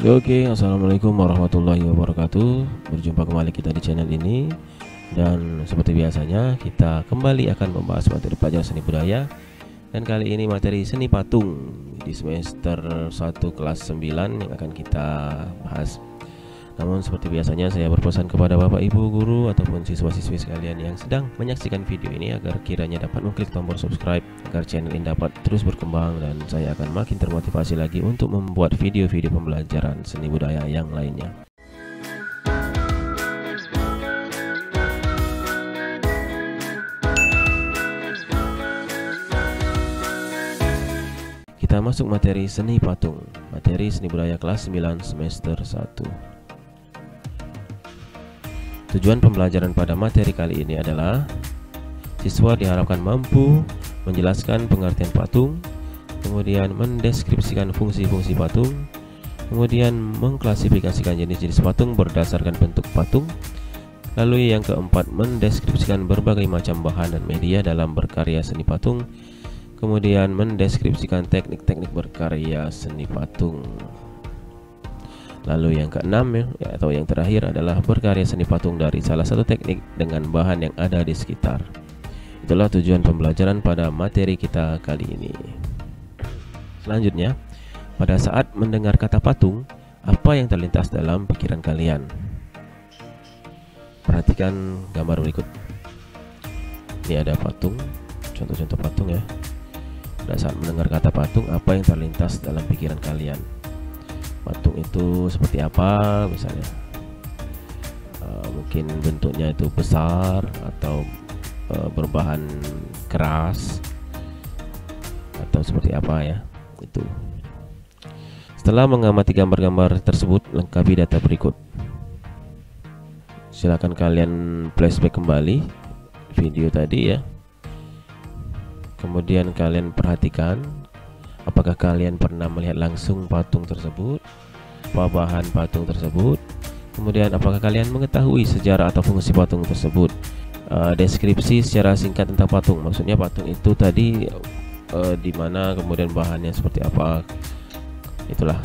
Oke, assalamualaikum warahmatullahi wabarakatuh. Berjumpa kembali kita di channel ini. Dan seperti biasanya kita kembali akan membahas materi pelajaran seni budaya. Dan kali ini materi seni patung di semester 1 kelas 9 yang akan kita bahas. Namun seperti biasanya saya berpesan kepada Bapak Ibu guru ataupun siswa-siswi sekalian yang sedang menyaksikan video ini agar kiranya dapat mengklik tombol subscribe agar channel ini dapat terus berkembang dan saya akan makin termotivasi lagi untuk membuat video-video pembelajaran seni budaya yang lainnya. Kita masuk materi seni patung, materi seni budaya kelas 9 semester 1. Tujuan pembelajaran pada materi kali ini adalah siswa diharapkan mampu menjelaskan pengertian patung, kemudian mendeskripsikan fungsi-fungsi patung, kemudian mengklasifikasikan jenis-jenis patung berdasarkan bentuk patung, lalu yang keempat mendeskripsikan berbagai macam bahan dan media dalam berkarya seni patung, kemudian mendeskripsikan teknik-teknik berkarya seni patung. Lalu yang keenam atau yang terakhir adalah berkarya seni patung dari salah satu teknik dengan bahan yang ada di sekitar. Itulah tujuan pembelajaran pada materi kita kali ini. Selanjutnya, pada saat mendengar kata patung, apa yang terlintas dalam pikiran kalian? Perhatikan gambar berikut. Ini ada patung, contoh-contoh patung ya. Pada saat mendengar kata patung, apa yang terlintas dalam pikiran kalian? Patung itu seperti apa misalnya? Mungkin bentuknya itu besar atau berbahan keras atau seperti apa ya itu. Setelah mengamati gambar-gambar tersebut, lengkapi data berikut. Silakan kalian flashback kembali video tadi ya. Kemudian kalian perhatikan apakah kalian pernah melihat langsung patung tersebut, apa bahan patung tersebut, kemudian apakah kalian mengetahui sejarah atau fungsi patung tersebut. Deskripsi secara singkat tentang patung, maksudnya patung itu tadi di mana, kemudian bahannya seperti apa, itulah.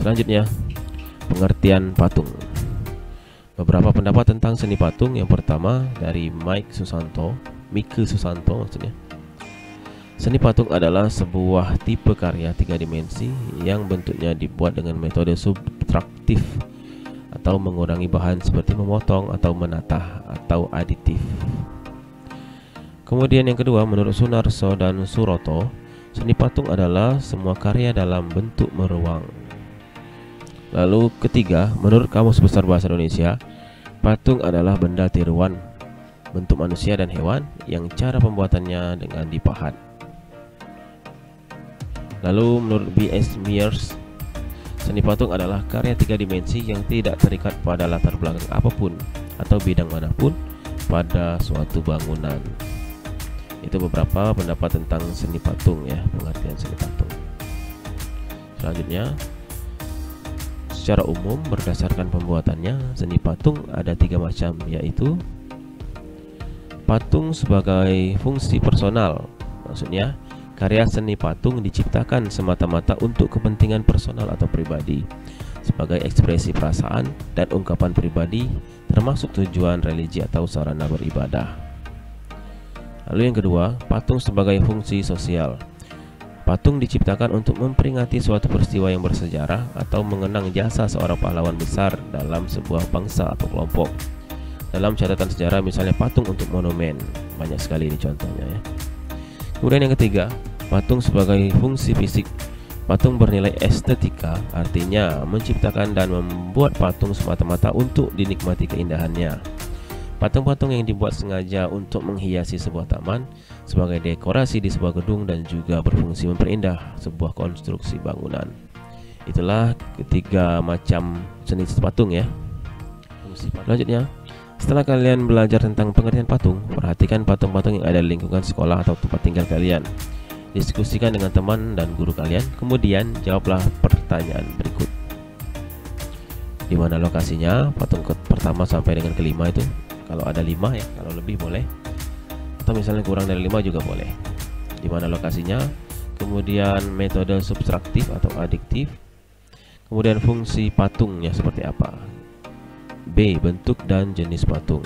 Selanjutnya, pengertian patung. Beberapa pendapat tentang seni patung. Yang pertama dari Mike Susanto maksudnya. Seni patung adalah sebuah tipe karya 3 dimensi yang bentuknya dibuat dengan metode subtraktif atau mengurangi bahan seperti memotong atau menatah atau aditif. Kemudian yang kedua, menurut Sunarso dan Suroto, seni patung adalah semua karya dalam bentuk meruang. Lalu ketiga, menurut Kamus Besar Bahasa Indonesia, patung adalah benda tiruan, bentuk manusia dan hewan yang cara pembuatannya dengan dipahat. Lalu menurut B.S. Mears, seni patung adalah karya 3 dimensi yang tidak terikat pada latar belakang apapun atau bidang manapun pada suatu bangunan. Itu beberapa pendapat tentang seni patung ya, pengertian seni patung. Selanjutnya, secara umum berdasarkan pembuatannya, seni patung ada 3 macam, yaitu patung sebagai fungsi personal, maksudnya karya seni patung diciptakan semata-mata untuk kepentingan personal atau pribadi, sebagai ekspresi perasaan dan ungkapan pribadi, termasuk tujuan religi atau sarana beribadah. Lalu yang kedua, patung sebagai fungsi sosial. Patung diciptakan untuk memperingati suatu peristiwa yang bersejarah atau mengenang jasa seorang pahlawan besar dalam sebuah bangsa atau kelompok. Dalam catatan sejarah misalnya patung untuk monumen, banyak sekali ini contohnya ya. Kemudian yang ketiga, patung sebagai fungsi fisik. Patung bernilai estetika, artinya menciptakan dan membuat patung semata-mata untuk dinikmati keindahannya. Patung-patung yang dibuat sengaja untuk menghiasi sebuah taman, sebagai dekorasi di sebuah gedung, dan juga berfungsi memperindah sebuah konstruksi bangunan. Itulah ketiga macam seni patung ya. Selanjutnya, setelah kalian belajar tentang pengertian patung, perhatikan patung-patung yang ada di lingkungan sekolah atau tempat tinggal kalian. Diskusikan dengan teman dan guru kalian, kemudian jawablah pertanyaan berikut. Di mana lokasinya patung pertama sampai dengan kelima itu? Kalau ada 5 ya, kalau lebih boleh. Atau misalnya kurang dari 5 juga boleh. Di mana lokasinya? Kemudian metode subtraktif atau adiktif, Kemudian fungsi patungnya seperti apa? B. Bentuk dan jenis patung.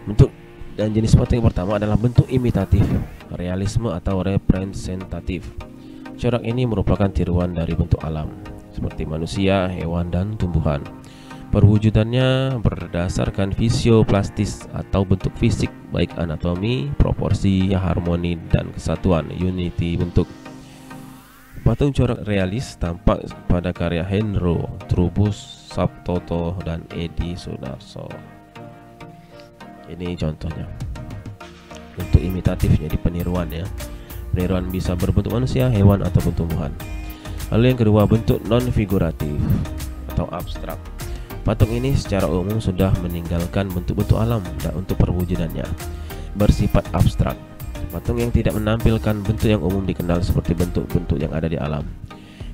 Bentuk dan jenis patung yang pertama adalah bentuk imitatif, realisme atau representatif. Corak ini merupakan tiruan dari bentuk alam, seperti manusia, hewan, dan tumbuhan. Perwujudannya berdasarkan fisioplastis atau bentuk fisik, baik anatomi, proporsi, harmoni, dan kesatuan unity bentuk. Patung corak realis tampak pada karya Hendro, Trubus, Sabtoto, dan Edi Sunarso. Ini contohnya. Bentuk imitatif jadi peniruan ya. Peniruan bisa berbentuk manusia, hewan, ataupun tumbuhan. Lalu yang kedua, bentuk non-figuratif atau abstrak. Patung ini secara umum sudah meninggalkan bentuk-bentuk alam dan untuk perwujudannya bersifat abstrak. Patung yang tidak menampilkan bentuk yang umum dikenal seperti bentuk-bentuk yang ada di alam.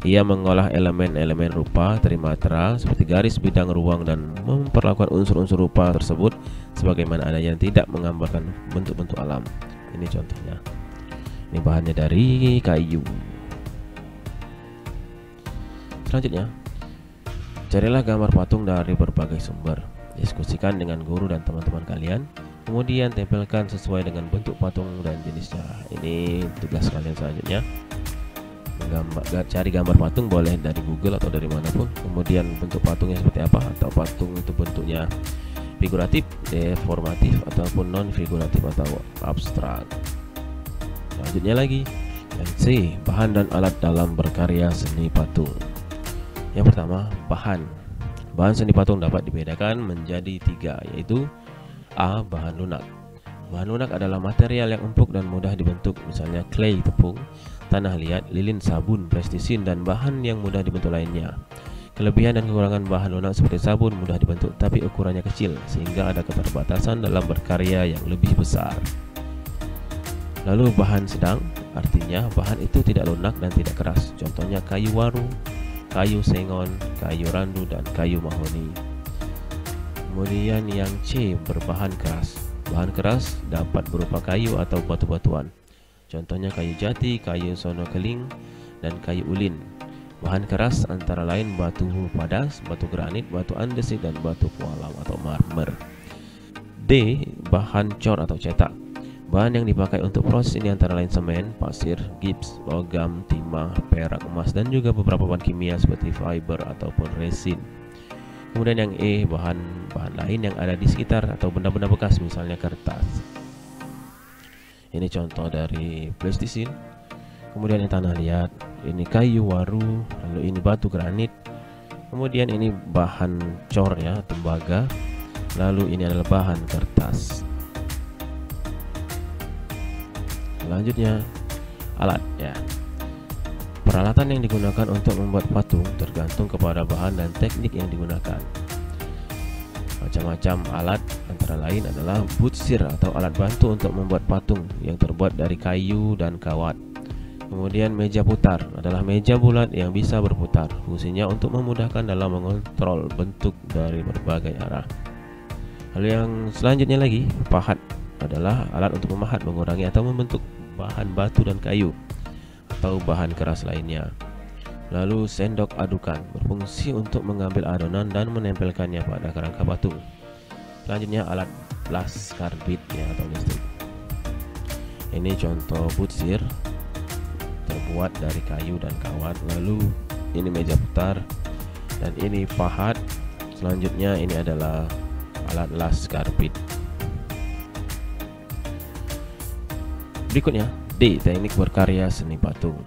Ia mengolah elemen-elemen rupa trimatra seperti garis bidang ruang dan memperlakukan unsur-unsur rupa tersebut sebagaimana adanya, tidak menggambarkan bentuk-bentuk alam. Ini contohnya. Ini bahannya dari kayu. Selanjutnya, carilah gambar patung dari berbagai sumber. Diskusikan dengan guru dan teman-teman kalian. Kemudian tempelkan sesuai dengan bentuk patung dan jenisnya. Ini tugas kalian selanjutnya. Cari gambar patung boleh dari Google atau dari manapun. Kemudian bentuk patungnya seperti apa, atau patung itu bentuknya figuratif, deformatif, ataupun non figuratif atau abstrak. Selanjutnya lagi, yang C, bahan dan alat dalam berkarya seni patung. Yang pertama, bahan. Bahan seni patung dapat dibedakan menjadi 3, yaitu A. Bahan lunak. Bahan lunak adalah material yang empuk dan mudah dibentuk, misalnya clay tepung, tanah liat, lilin, sabun, plastisin, dan bahan yang mudah dibentuk lainnya. Kelebihan dan kekurangan bahan lunak seperti sabun mudah dibentuk tapi ukurannya kecil, sehingga ada keterbatasan dalam berkarya yang lebih besar. Lalu bahan sedang, artinya bahan itu tidak lunak dan tidak keras. Contohnya kayu waru, kayu sengon, kayu randu, dan kayu mahoni. Kemudian yang C, berbahan keras. Bahan keras dapat berupa kayu atau batu-batuan. Contohnya kayu jati, kayu sono keling, dan kayu ulin. Bahan keras antara lain batu padas, batu granit, batu andesit, dan batu pualam atau marmer. D, bahan cor atau cetak. Bahan yang dipakai untuk proses ini antara lain semen, pasir, gips, logam, timah, perak, emas, dan juga beberapa bahan kimia seperti fiber ataupun resin. Kemudian yang E, bahan lain yang ada di sekitar atau benda-benda bekas, misalnya kertas. Ini contoh dari plastisin. Kemudian yang tanah liat, ini kayu waru, lalu ini batu granit. Kemudian ini bahan cor ya, tembaga. Lalu ini adalah bahan kertas. Selanjutnya alat ya. Peralatan yang digunakan untuk membuat patung tergantung kepada bahan dan teknik yang digunakan. Macam-macam alat antara lain adalah butsir atau alat bantu untuk membuat patung yang terbuat dari kayu dan kawat. Kemudian meja putar adalah meja bulat yang bisa berputar. Fungsinya untuk memudahkan dalam mengontrol bentuk dari berbagai arah. Lalu yang selanjutnya lagi, pahat adalah alat untuk memahat, mengurangi atau membentuk bahan batu dan kayu atau bahan keras lainnya. Lalu sendok adukan berfungsi untuk mengambil adonan dan menempelkannya pada kerangka patung. Selanjutnya alat las karbit ya, atau listrik. Ini contoh butsir terbuat dari kayu dan kawat. Lalu ini meja putar dan ini pahat. Selanjutnya ini adalah alat las karbit. Berikutnya D, teknik berkarya seni patung.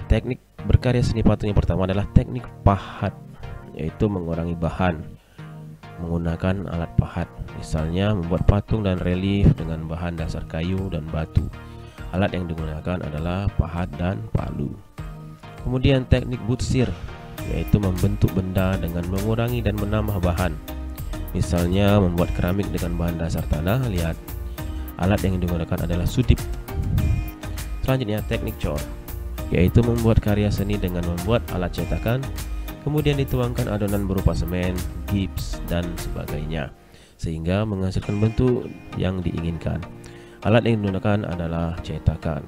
Teknik berkarya seni patung yang pertama adalah teknik pahat, yaitu mengurangi bahan menggunakan alat pahat. Misalnya membuat patung dan relief dengan bahan dasar kayu dan batu. Alat yang digunakan adalah pahat dan palu. Kemudian teknik butsir, yaitu membentuk benda dengan mengurangi dan menambah bahan. Misalnya membuat keramik dengan bahan dasar tanah liat. Alat yang digunakan adalah sudip. Selanjutnya teknik cor, yaitu membuat karya seni dengan membuat alat cetakan, kemudian dituangkan adonan berupa semen, gips, dan sebagainya, sehingga menghasilkan bentuk yang diinginkan. Alat yang digunakan adalah cetakan.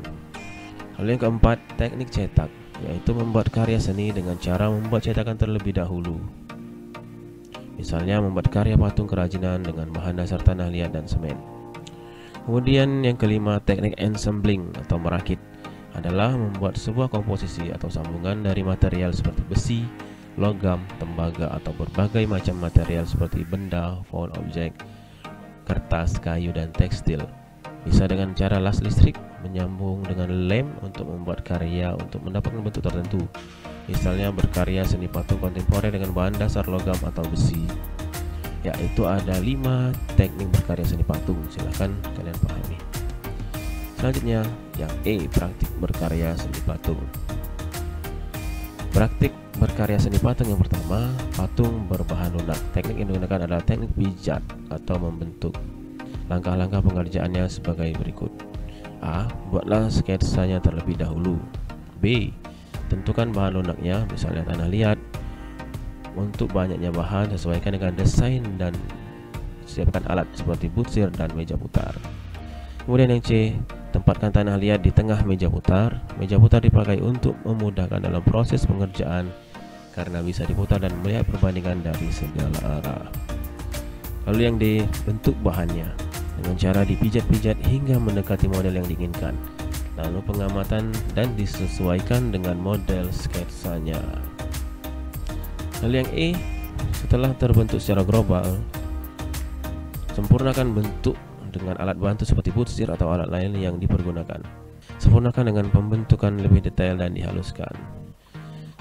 Lalu yang keempat, teknik cetak, yaitu membuat karya seni dengan cara membuat cetakan terlebih dahulu. Misalnya membuat karya patung kerajinan dengan bahan dasar tanah liat dan semen. Kemudian yang kelima, teknik ensembling atau merakit adalah membuat sebuah komposisi atau sambungan dari material seperti besi, logam, tembaga atau berbagai macam material seperti benda, found objek, kertas, kayu dan tekstil. Bisa dengan cara las listrik, menyambung dengan lem untuk membuat karya untuk mendapatkan bentuk tertentu. Misalnya berkarya seni patung kontemporer dengan bahan dasar logam atau besi. Yaitu ada 5 teknik berkarya seni patung. Silahkan kalian pahami. Selanjutnya yang E, praktik berkarya seni patung. Praktik berkarya seni patung yang pertama, patung berbahan lunak. Teknik yang digunakan adalah teknik pijat atau membentuk. Langkah-langkah pengerjaannya sebagai berikut. A. Buatlah sketsanya terlebih dahulu. B. Tentukan bahan lunaknya, misalnya tanah liat. Untuk banyaknya bahan, sesuaikan dengan desain dan siapkan alat seperti butsir dan meja putar. Kemudian yang C, tempatkan tanah liat di tengah meja putar. Meja putar dipakai untuk memudahkan dalam proses pengerjaan karena bisa diputar dan melihat perbandingan dari segala arah. Lalu yang D, bentuk bahannya dengan cara dipijat-pijat hingga mendekati model yang diinginkan. Lalu pengamatan dan disesuaikan dengan model sketsanya. Lalu yang E, setelah terbentuk secara global, sempurnakan bentuk dengan alat bantu seperti butsir atau alat lain yang dipergunakan. Sempurnakan dengan pembentukan lebih detail dan dihaluskan.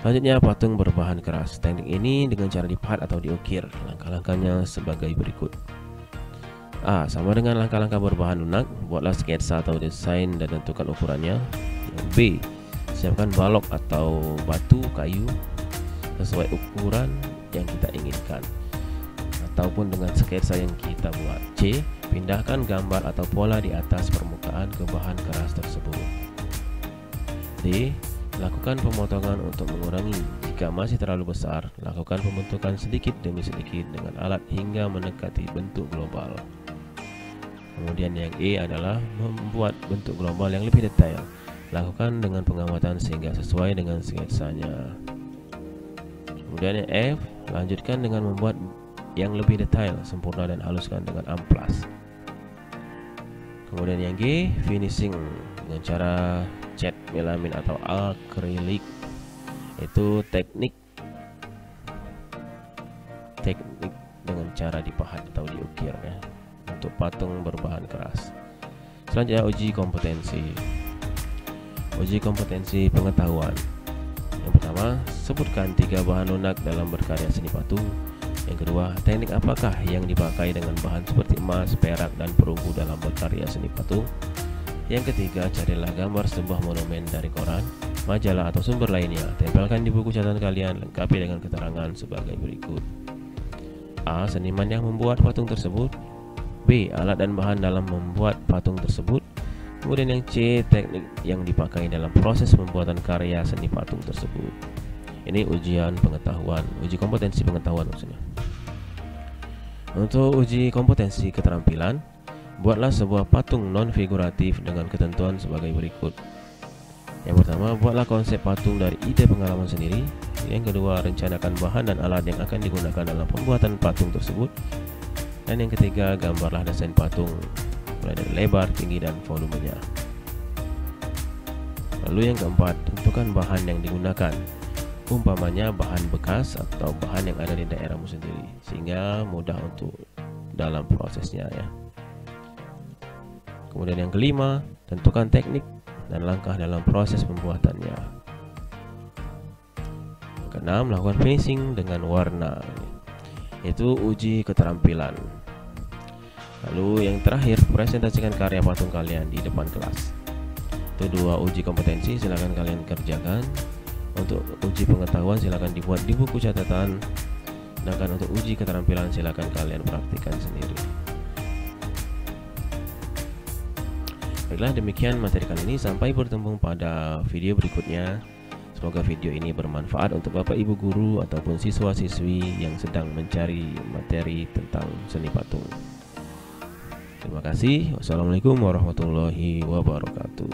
Selanjutnya, patung berbahan keras. Teknik ini dengan cara dipahat atau diukir. Langkah-langkahnya sebagai berikut. A. Sama dengan langkah-langkah berbahan lunak, buatlah sketsa atau desain dan tentukan ukurannya. Yang B. Siapkan balok atau batu kayu sesuai ukuran yang kita inginkan ataupun dengan sketsa yang kita buat. C. Pindahkan gambar atau pola di atas permukaan ke bahan keras tersebut. D. Lakukan pemotongan untuk mengurangi. Jika masih terlalu besar, lakukan pembentukan sedikit demi sedikit dengan alat hingga mendekati bentuk global. Kemudian yang E adalah membuat bentuk global yang lebih detail. Lakukan dengan pengamatan sehingga sesuai dengan sketsanya. Kemudian yang F, lanjutkan dengan membuat yang lebih detail, sempurna dan haluskan dengan amplas. Kemudian yang G, finishing dengan cara cat melamin atau akrilik. Itu teknik dengan cara dipahat atau diukir ya, untuk patung berbahan keras. Selanjutnya uji kompetensi. Uji kompetensi pengetahuan. Yang pertama, sebutkan 3 bahan lunak dalam berkarya seni patung. Yang kedua, teknik apakah yang dipakai dengan bahan seperti emas, perak, dan perunggu dalam berkarya seni patung. Yang ketiga, carilah gambar sebuah monumen dari koran, majalah, atau sumber lainnya. Tempelkan di buku catatan kalian, lengkapi dengan keterangan sebagai berikut. A. Seniman yang membuat patung tersebut. B. Alat dan bahan dalam membuat patung tersebut. Kemudian yang C, teknik yang dipakai dalam proses pembuatan karya seni patung tersebut. Ini ujian pengetahuan, uji kompetensi pengetahuan maksudnya. Untuk uji kompetensi keterampilan, buatlah sebuah patung non-figuratif dengan ketentuan sebagai berikut. Yang pertama, buatlah konsep patung dari ide pengalaman sendiri. Yang kedua, rencanakan bahan dan alat yang akan digunakan dalam pembuatan patung tersebut. Dan yang ketiga, gambarlah desain patung mulai dari lebar, tinggi, dan volumenya. Lalu yang keempat, tentukan bahan yang digunakan, umpamanya bahan bekas atau bahan yang ada di daerahmu sendiri, sehingga mudah untuk dalam prosesnya ya. Kemudian yang kelima, tentukan teknik dan langkah dalam proses pembuatannya. Yang keenam, lakukan finishing dengan warna. Itu uji keterampilan. Lalu yang terakhir, presentasikan karya patung kalian di depan kelas. Itu 2 uji kompetensi, silakan kalian kerjakan. Untuk uji pengetahuan silakan dibuat di buku catatan. Sedangkan untuk uji keterampilan silakan kalian praktikkan sendiri. Baiklah, demikian materi kali ini. Sampai bertemu pada video berikutnya. Semoga video ini bermanfaat untuk Bapak Ibu guru ataupun siswa-siswi yang sedang mencari materi tentang seni patung. Terima kasih. Wassalamualaikum warahmatullahi wabarakatuh.